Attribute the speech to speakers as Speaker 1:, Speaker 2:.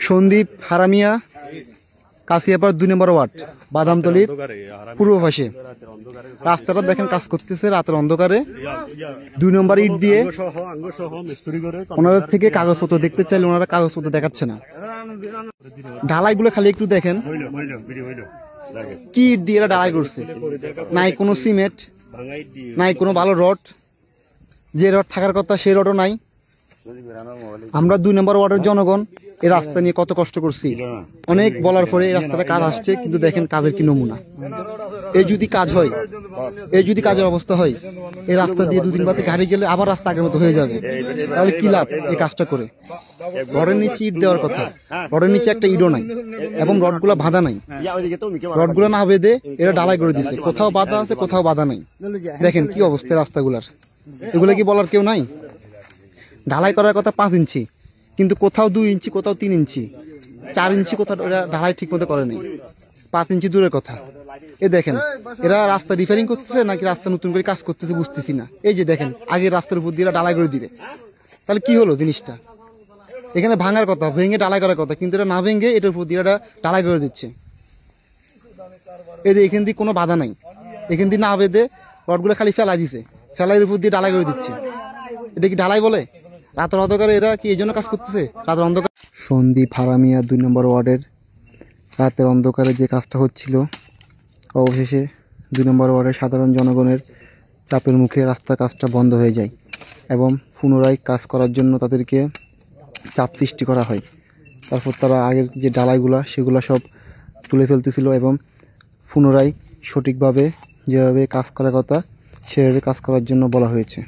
Speaker 1: সন্দীপ হারামিয়া কাশিয়াপাড় 2 নম্বর word বাদামতলির পূর্ব পাশে রাস্তাটা দেখেন কাজ করতেছে রাতের অন্ধকারে 2 নম্বর ইট দিয়ে। ওনাদের থেকে কাগজপত্র দেখতে চাইলে ওনারা কাগজপত্র দেখাচ্ছে না। ঢালাইগুলো খালি একটু দেখেন কি ইট দিয়ে এরা ঢালাই করছে। নাই কোনো সিমেন্ট, নাই কোনো ভালো রড, যে রড থাকার কথা সেই রডও নাই। আমরা 2 নম্বর ওয়ার্ডের জনগণ এই রাস্তা নিয়ে কত কষ্ট করছি, অনেক বলার পরে এই রাস্তাটা কাজ আসছে, কিন্তু দেখেন কাজের কি নমুনা। এই যদি কাজ হয়, এই যদি কাজের অবস্থা হয়, এই রাস্তা দিয়ে 2 দিন বাদে গাড়ি গেলে আবার রাস্তা আগের মতো হয়ে যাবে। তাহলে কি লাভ এই কাজটা করে? রডের নিচে ইট দেওয়ার কথা, রডের নিচে একটা ইটও নাই এবং রডগুলা বাঁধা নাই। রডগুলো না বেঁধে এরা ঢালাই করে দিচ্ছে, কোথাও বাঁধা আছে কোথাও বাঁধা নাই। দেখেন কি অবস্থা রাস্তাগুলার। এগুলো কি বলার কেউ নাই? ঢালাই করার কথা 5 ইঞ্চি, কিন্তু কোথাও 2 ইঞ্চি, কোথাও 3 ইঞ্চি, 4 ইঞ্চি, কোথাও এরা ঢালাই ঠিক মতো করে নেই। 5 ইঞ্চি দূরের কথা। এই দেখেন এরা রাস্তা রিপেয়ারিং করতেছে নাকি রাস্তা নতুন করে কাজ করতেছে বুঝতেছি না। এই যে দেখেন আগে রাস্তার উপর দিয়ে ঢালাই করে দিবে, তাহলে কি হলো জিনিসটা? এখানে ভাঙার কথা, ভেঙে ঢালাই করার কথা, কিন্তু এটা না ভেঙে এটার উপর দিয়ে ঢালাই করে দিচ্ছে। এই যে এখান দিয়ে কোনো বাধা নাই, এখান দিয়ে না বেঁধে রডগুলো খালি ফেলাই দিছে, ফেলাইয়ের উপর দিয়ে ঢালাই করে দিচ্ছে। এটা কি ঢালাই বলে? রাতের অন্ধকারে এরা কি এই জন্য কাজ করতেছে? রাতের অন্ধকার। সন্দীপ হারামিয়া 2 নম্বর ওয়ার্ডের রাতের অন্ধকারে যে কাজটা হচ্ছিল, অবশেষে 2 নম্বর ওয়ার্ডের সাধারণ জনগণের চাপের মুখে রাস্তার কাজটা বন্ধ হয়ে যায় এবং পুনরায় কাজ করার জন্য তাদেরকে চাপ সৃষ্টি করা হয়। তারপর তারা আগের যে ঢালাইগুলা সেগুলো সব তুলে ফেলতেছিল এবং পুনরায় সঠিকভাবে যেভাবে কাজ করার কথা সেভাবে কাজ করার জন্য বলা হয়েছে।